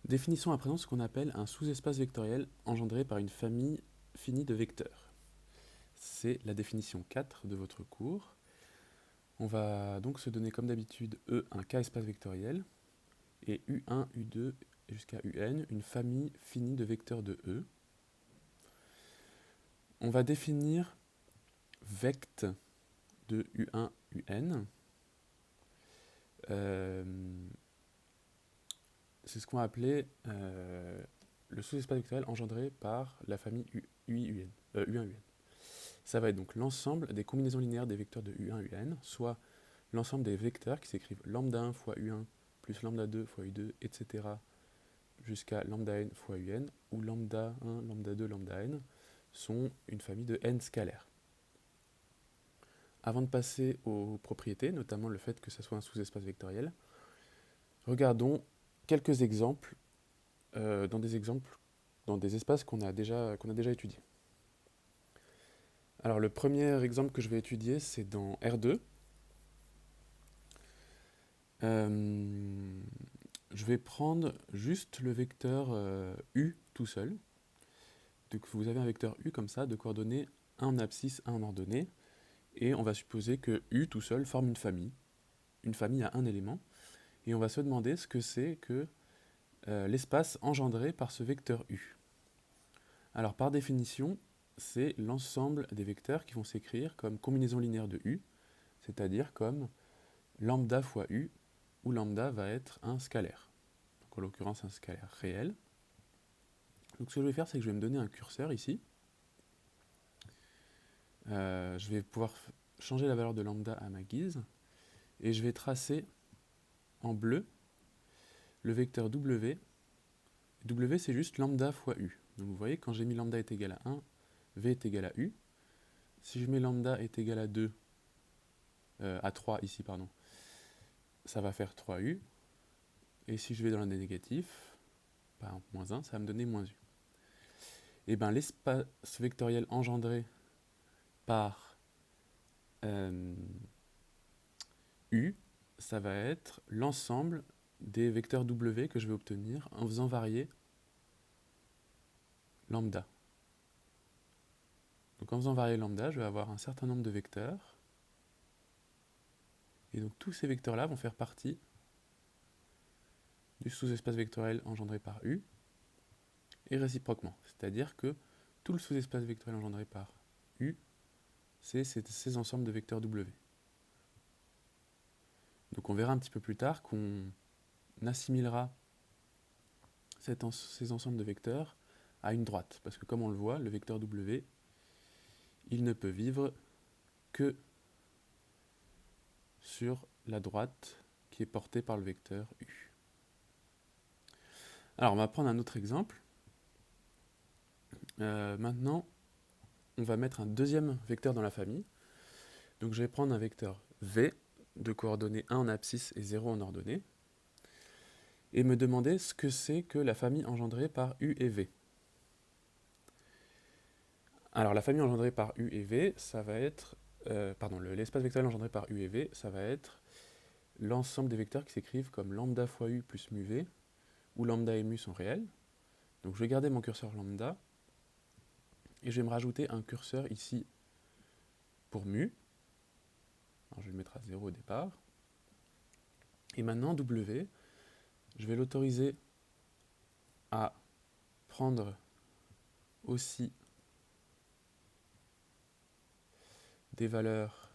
Définissons à présent ce qu'on appelle un sous-espace vectoriel engendré par une famille finie de vecteurs. C'est la définition 4 de votre cours. On va donc se donner comme d'habitude E un K-espace vectoriel et U1, U2 jusqu'à UN, une famille finie de vecteurs de E. On va définir vect de U1, UN. C'est ce qu'on va appeler le sous-espace vectoriel engendré par la famille UI, UN, U1, UN. Ça va être donc l'ensemble des combinaisons linéaires des vecteurs de U1, UN, soit l'ensemble des vecteurs qui s'écrivent lambda 1 fois U1 plus lambda 2 fois U2, etc. jusqu'à lambda n fois UN, où lambda 1, lambda 2, lambda n sont une famille de n scalaires. Avant de passer aux propriétés, notamment le fait que ça soit un sous-espace vectoriel, regardons quelques exemples dans des espaces qu'on a déjà étudiés. Alors le premier exemple que je vais étudier, c'est dans R2. Je vais prendre juste le vecteur U tout seul. Donc vous avez un vecteur U comme ça, de coordonnées 1 en abscisse, 1 en ordonnée, et on va supposer que U tout seul forme une famille. Une famille à un élément, et on va se demander ce que c'est que l'espace engendré par ce vecteur U. Alors par définition, c'est l'ensemble des vecteurs qui vont s'écrire comme combinaison linéaire de U, c'est-à-dire comme lambda fois U, où lambda va être un scalaire. Donc en l'occurrence un scalaire réel. Donc ce que je vais faire, c'est que je vais me donner un curseur ici. Je vais pouvoir changer la valeur de lambda à ma guise, et je vais tracer en bleu le vecteur W. W c'est juste lambda fois U. Donc vous voyez, quand j'ai mis lambda est égal à 1, V est égal à U. Si je mets lambda est égal à 2, à 3 ici, pardon, ça va faire 3U. Et si je vais dans l'un des négatifs, par exemple moins 1, ça va me donner moins U. Et bien l'espace vectoriel engendré par U, ça va être l'ensemble des vecteurs W que je vais obtenir en faisant varier lambda. Donc en faisant varier lambda, je vais avoir un certain nombre de vecteurs. Et donc tous ces vecteurs-là vont faire partie du sous-espace vectoriel engendré par U, et réciproquement. C'est-à-dire que tout le sous-espace vectoriel engendré par U, c'est ces ensembles de vecteurs W. Donc on verra un petit peu plus tard qu'on assimilera ces ensembles de vecteurs à une droite. Parce que comme on le voit, le vecteur W, il ne peut vivre que sur la droite qui est portée par le vecteur U. Alors on va prendre un autre exemple. Maintenant, on va mettre un deuxième vecteur dans la famille. Donc je vais prendre un vecteur V de coordonnées 1 en abscisse et 0 en ordonnée, et me demander ce que c'est que la famille engendrée par U et V. Alors la famille engendrée par U et V, ça va être... l'espace vectoriel engendré par U et V, ça va être l'ensemble des vecteurs qui s'écrivent comme lambda fois U plus mu V, où lambda et mu sont réels. Donc je vais garder mon curseur lambda, et je vais me rajouter un curseur ici pour mu. Alors je vais le mettre à 0 au départ. Et maintenant W, je vais l'autoriser à prendre aussi des valeurs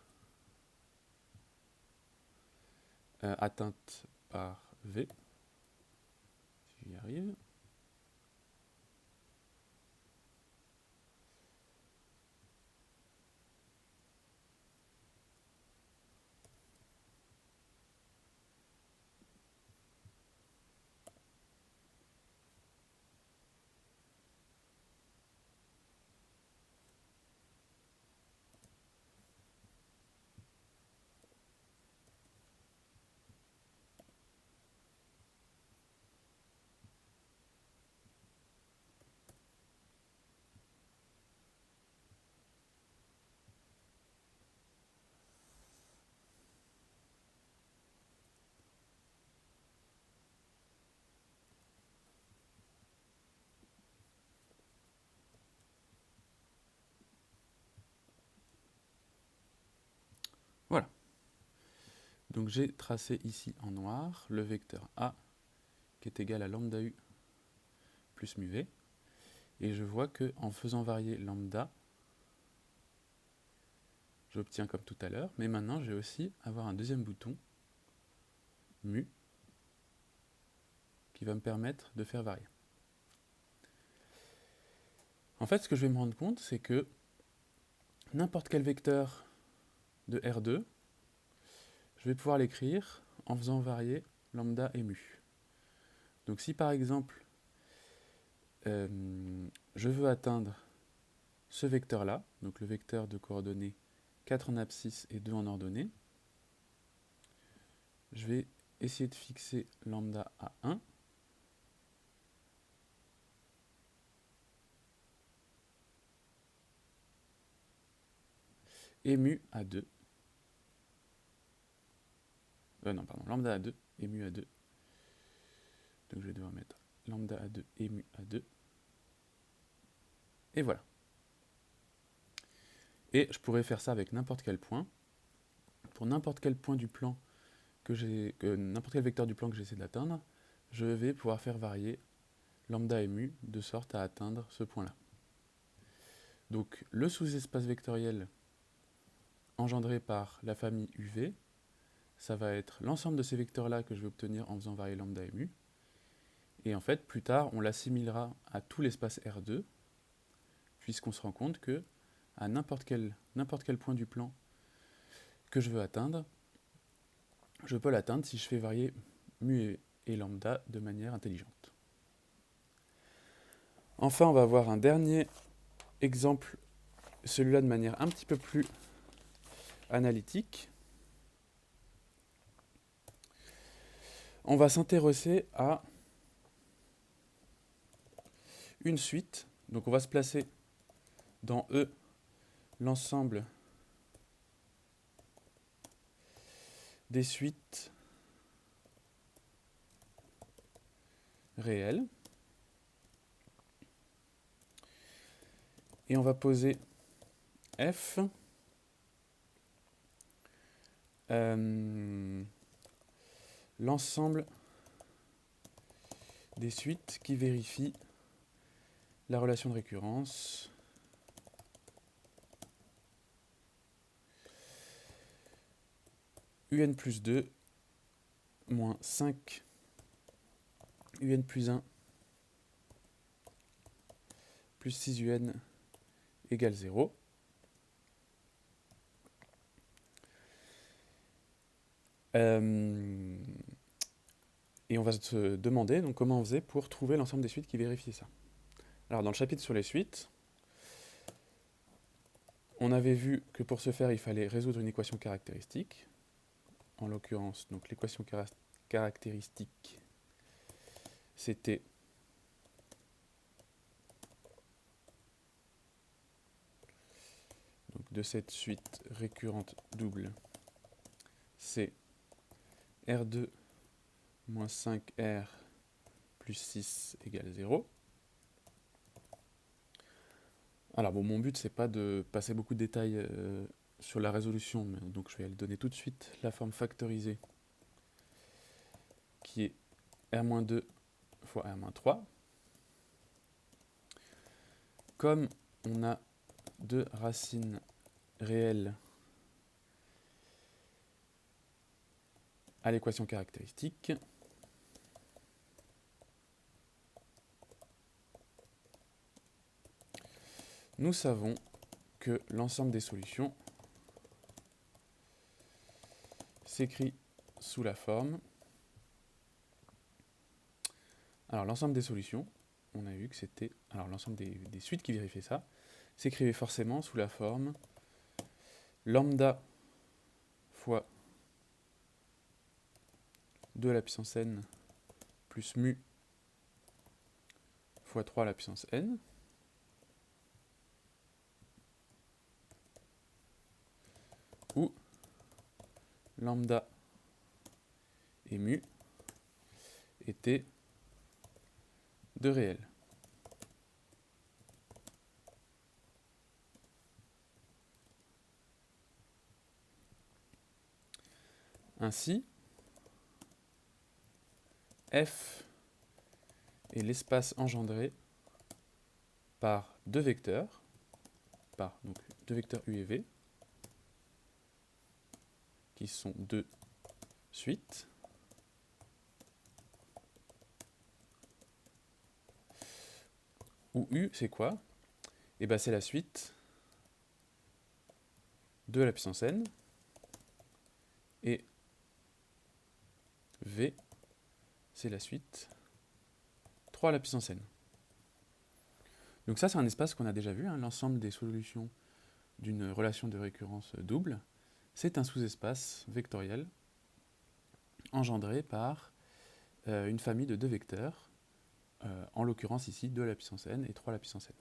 atteintes par V, si j'y arrive. Voilà. Donc j'ai tracé ici en noir le vecteur A qui est égal à lambda U plus mu V. Et je vois que en faisant varier lambda, j'obtiens comme tout à l'heure, mais maintenant je vais aussi avoir un deuxième bouton, mu, qui va me permettre de faire varier. En fait, ce que je vais me rendre compte, c'est que n'importe quel vecteur de R2, je vais pouvoir l'écrire en faisant varier lambda et mu. Donc si par exemple, je veux atteindre ce vecteur-là, donc le vecteur de coordonnées 4 en abscisse et 2 en ordonnée, je vais essayer de fixer lambda à 1. Et mu à 2. Non, pardon, lambda à 2 et mu à 2. Donc je vais devoir mettre lambda à 2 et mu à 2. Et voilà. Et je pourrais faire ça avec n'importe quel point. Pour n'importe quel point du plan n'importe quel vecteur du plan que j'essaie d'atteindre, je vais pouvoir faire varier lambda et mu de sorte à atteindre ce point-là. Donc le sous-espace vectoriel engendré par la famille UV, ça va être l'ensemble de ces vecteurs-là que je vais obtenir en faisant varier lambda et mu. Et en fait, plus tard, on l'assimilera à tout l'espace R2, puisqu'on se rend compte que à n'importe quel point du plan que je veux atteindre, je peux l'atteindre si je fais varier mu et lambda de manière intelligente. Enfin, on va voir un dernier exemple, celui-là de manière un petit peu plus analytique. On va s'intéresser à une suite. Donc on va se placer dans E l'ensemble des suites réelles. Et on va poser F l'ensemble des suites qui vérifient la relation de récurrence un plus 2 moins 5 un plus 1 plus 6 un égale 0. Et on va se demander donc, comment on faisait pour trouver l'ensemble des suites qui vérifiaient ça. Alors dans le chapitre sur les suites, on avait vu que pour ce faire, il fallait résoudre une équation caractéristique. En l'occurrence, donc l'équation caractéristique, c'était donc de cette suite récurrente double, c'est R2 moins 5R plus 6 égale 0. Alors bon, mon but, c'est pas de passer beaucoup de détails sur la résolution, mais donc je vais aller donner tout de suite la forme factorisée qui est R-2 fois R-3. Comme on a deux racines réelles à l'équation caractéristique, nous savons que l'ensemble des solutions s'écrit sous la forme. Alors l'ensemble des solutions, on a vu que c'était... Alors l'ensemble des suites qui vérifiaient ça, s'écrivait forcément sous la forme lambda fois 2 à la puissance n plus mu fois 3 à la puissance n. Où lambda et mu étaient de réels. Ainsi, F est l'espace engendré par deux vecteurs, donc deux vecteurs U et V, qui sont deux suites. Où U, c'est quoi? Et bien c'est la suite de la puissance n, et V, c'est la suite 3 à la puissance n. Donc ça, c'est un espace qu'on a déjà vu, hein, l'ensemble des solutions d'une relation de récurrence double. C'est un sous-espace vectoriel engendré par une famille de deux vecteurs, en l'occurrence ici 2 à la puissance n et 3 à la puissance n.